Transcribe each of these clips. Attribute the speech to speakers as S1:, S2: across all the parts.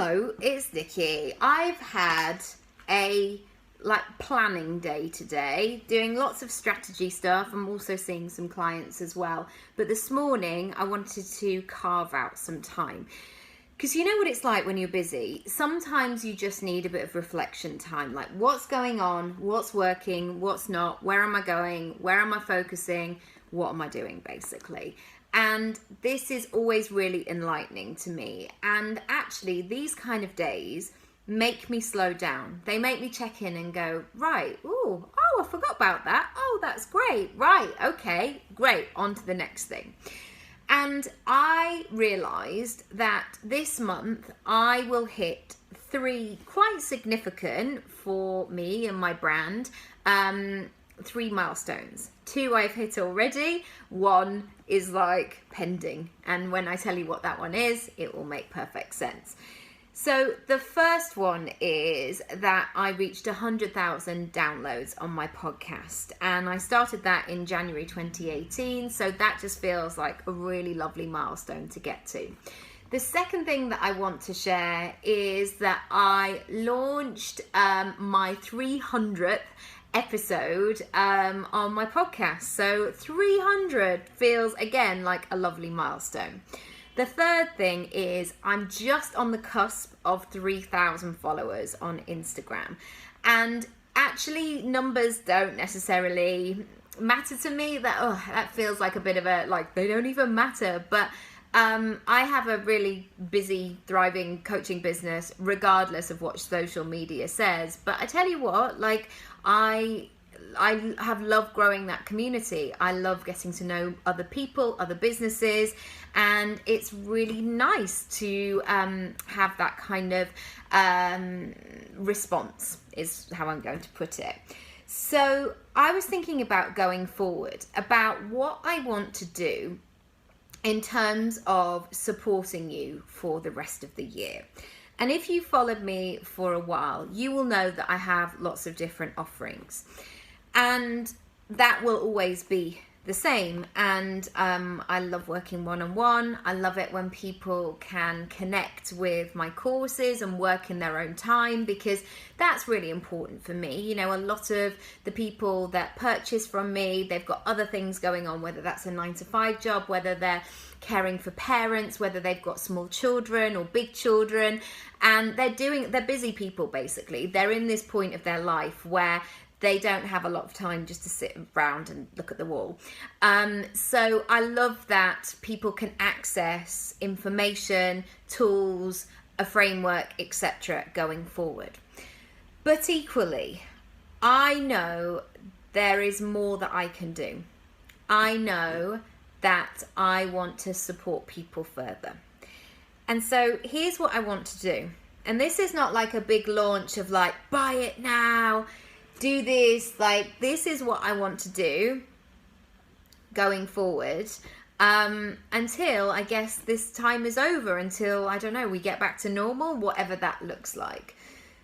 S1: Hello, it's Nikki. I've had a planning day today, doing lots of strategy stuff. I'm also seeing some clients as well. But this morning I wanted to carve out some time. Because you know what it's like when you're busy. Sometimes you just need a bit of reflection time. Like, what's going on? What's working? What's not? Where am I going? Where am I focusing? What am I doing, basically? And this is always really enlightening to me. And actually, these kind of days make me slow down. They make me check in and go, right, oh, I forgot about that. Oh, that's great. Right, okay, great. On to the next thing. And I realised that this month I will hit 3 quite significant for me and my brand, 3 milestones. 2 I've hit already, 1 is pending. And when I tell you what that one is, it will make perfect sense. So the first one is that I reached 100,000 downloads on my podcast, and I started that in January 2018, so that just feels like a really lovely milestone to get to. The second thing that I want to share is that I launched my 300th episode on my podcast, so 300 feels again like a lovely milestone. The third thing is I'm just on the cusp of 3,000 followers on Instagram. And actually numbers don't necessarily matter to me. That feels like a bit of they don't even matter. But I have a really busy, thriving coaching business regardless of what social media says. But I tell you what, I have loved growing that community. I love getting to know other people, other businesses, and it's really nice to have that kind of response, is how I'm going to put it. So I was thinking about going forward, about what I want to do in terms of supporting you for the rest of the year. And if you followed me for a while, you will know that I have lots of different offerings. And that will always be the same. And I love working one-on-one. I love it when people can connect with my courses and work in their own time, because that's really important for me. You know, a lot of the people that purchase from me, they've got other things going on, whether that's a 9-to-5 job, whether they're caring for parents, whether they've got small children or big children, and they're busy people, basically. They're in this point of their life where they don't have a lot of time just to sit around and look at the wall. So I love that people can access information, tools, a framework, etc. going forward. But equally, I know there is more that I can do. I know that I want to support people further. And so here's what I want to do. And this is not like a big launch of buy it now, do this. This is what I want to do going forward until I guess this time is over, until, I don't know, we get back to normal, whatever that looks like.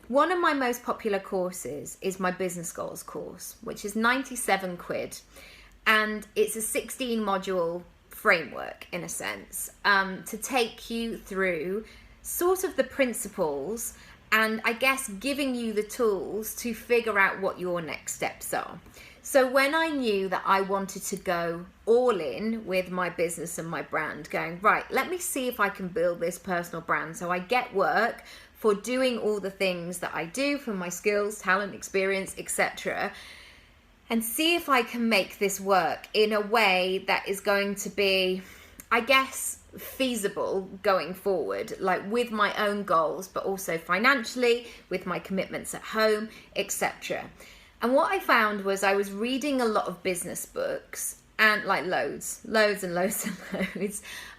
S1: One of my most popular courses is my business goals course, which is 97 quid. And it's a 16 module framework, in a sense, to take you through sort of the principles, and I guess giving you the tools to figure out what your next steps are. So when I knew that I wanted to go all in with my business and my brand, going, right, let me see if I can build this personal brand. So I get work for doing all the things that I do, for my skills, talent, experience, etc., and see if I can make this work in a way that is going to be, I guess, feasible going forward, with my own goals, but also financially, with my commitments at home, etc. And what I found was I was reading a lot of business books, and loads and loads.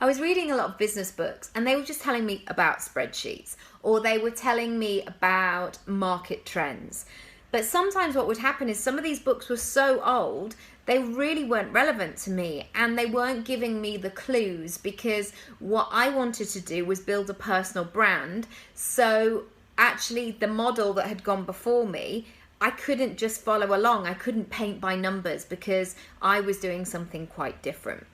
S1: I was reading a lot of business books, and they were just telling me about spreadsheets, or they were telling me about market trends. But sometimes what would happen is some of these books were so old, they really weren't relevant to me, and they weren't giving me the clues, because what I wanted to do was build a personal brand. So actually the model that had gone before me, I couldn't just follow along. I couldn't paint by numbers, because I was doing something quite different.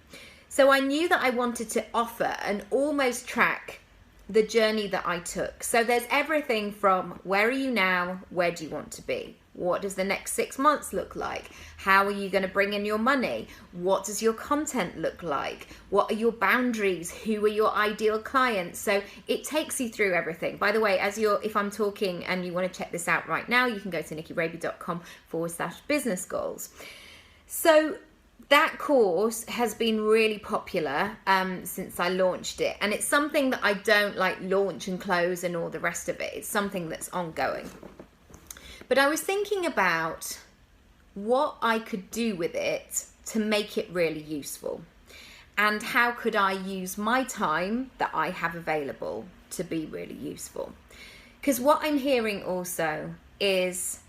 S1: So I knew that I wanted to offer and almost track the journey that I took. So there's everything from where are you now, where do you want to be? What does the next 6 months look like? How are you going to bring in your money? What does your content look like? What are your boundaries? Who are your ideal clients? So it takes you through everything. By the way, if I'm talking and you want to check this out right now, you can go to nikkiraby.com/business goals. So that course has been really popular since I launched it, and it's something that I don't like launch and close and all the rest of it. It's something that's ongoing. But I was thinking about what I could do with it to make it really useful, and how could I use my time that I have available to be really useful. Because what I'm hearing also is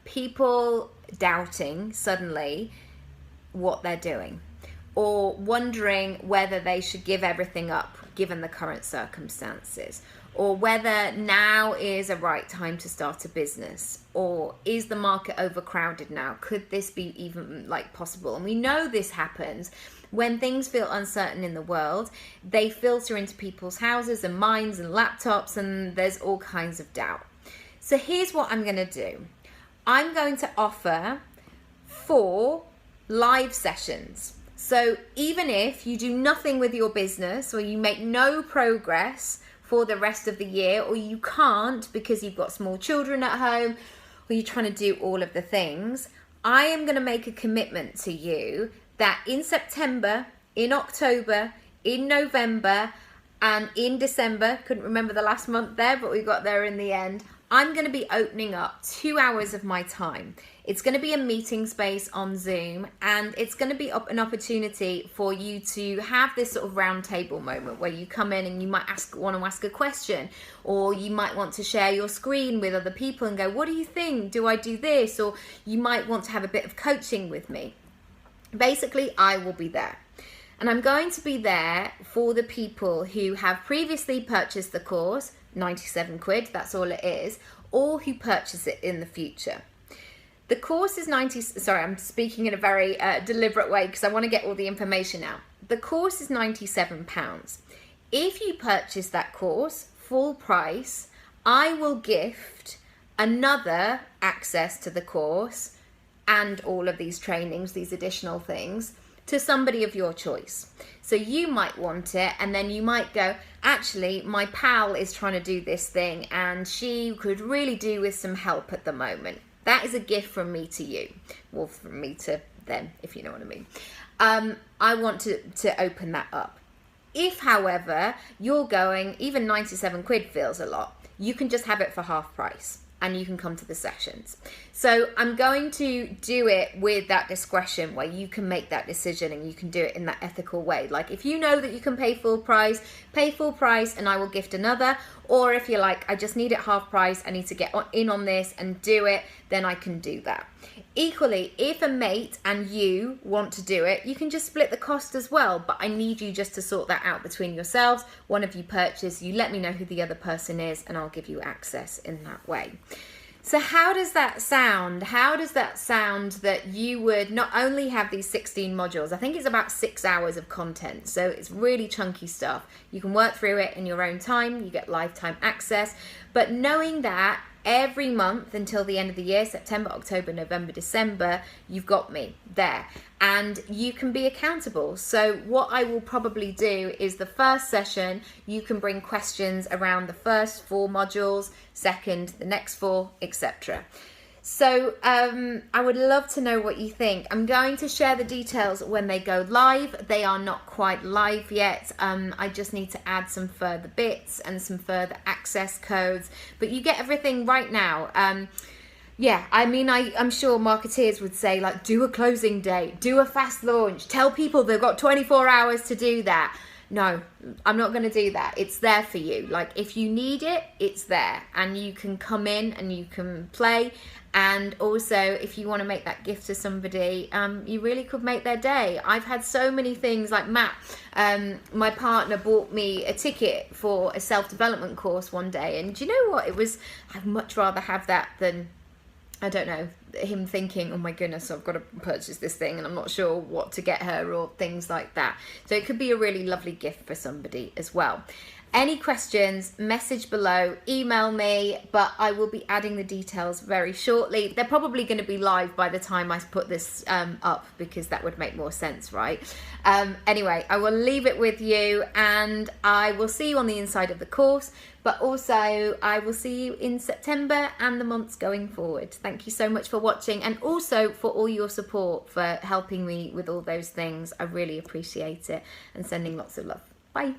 S1: people doubting suddenly what they're doing, or wondering whether they should give everything up given the current circumstances, or whether now is a right time to start a business, or is the market overcrowded now? Could this be even possible? And we know this happens when things feel uncertain in the world. They filter into people's houses and minds and laptops, and there's all kinds of doubt. So here's what I'm going to do. I'm going to offer 4 live sessions. So even if you do nothing with your business, or you make no progress for the rest of the year, or you can't because you've got small children at home, or you're trying to do all of the things, I am going to make a commitment to you that in September, in October, in November, and in December, couldn't remember the last month there, but we got there in the end, I'm going to be opening up 2 hours of my time. It's going to be a meeting space on Zoom, and it's going to be an opportunity for you to have this sort of round table moment where you come in and you might want to ask a question, or you might want to share your screen with other people and go, what do you think? Do I do this? Or you might want to have a bit of coaching with me. Basically, I will be there. And I'm going to be there for the people who have previously purchased the course, 97 quid, that's all it is, or who purchase it in the future. The course is I'm speaking in a very deliberate way because I want to get all the information out. The course is £97. If you purchase that course full price, I will gift another access to the course and all of these trainings, these additional things, to somebody of your choice. So you might want it, and then you might go, actually, my pal is trying to do this thing and she could really do with some help at the moment. That is a gift from me to you, or from me to them, if you know what I mean. I want to open that up. If, however, you're going, even 97 quid feels a lot, you can just have it for half price and you can come to the sessions. So I'm going to do it with that discretion where you can make that decision and you can do it in that ethical way. Like if you know that you can pay full price and I will gift another. Or if you're like, I just need it half price, I need to get in on this and do it, then I can do that. Equally, if a mate and you want to do it, you can just split the cost as well. But I need you just to sort that out between yourselves. One of you purchase, you let me know who the other person is, and I'll give you access in that way. So how does that sound? How does that sound that you would not only have these 16 modules, I think it's about 6 hours of content, so it's really chunky stuff. You can work through it in your own time, you get lifetime access, but knowing that every month until the end of the year, September, October, November, December, you've got me there and you can be accountable. So what I will probably do is the first session, you can bring questions around the first 4 modules, second, the next 4, etc. So I would love to know what you think. I'm going to share the details when they go live. They are not quite live yet. I just need to add some further bits and some further access codes, but you get everything right now. Yeah, I mean, I'm sure marketeers would say, like, do a closing date, do a fast launch, tell people they've got 24 hours to do that. No, I'm not going to do that. It's there for you. Like, if you need it, it's there. And you can come in and you can play. And also, if you want to make that gift to somebody, you really could make their day. I've had so many things, like Matt, my partner, bought me a ticket for a self-development course one day. And do you know what? I'd much rather have that than, I don't know, him thinking, oh my goodness, I've got to purchase this thing and I'm not sure what to get her, or things like that. So it could be a really lovely gift for somebody as well. Any questions, message below, email me, but I will be adding the details very shortly. They're probably going to be live by the time I put this up, because that would make more sense, right? Anyway, I will leave it with you, and I will see you on the inside of the course, but also I will see you in September and the months going forward. Thank you so much for watching, and also for all your support, for helping me with all those things. I really appreciate it, and sending lots of love. Bye.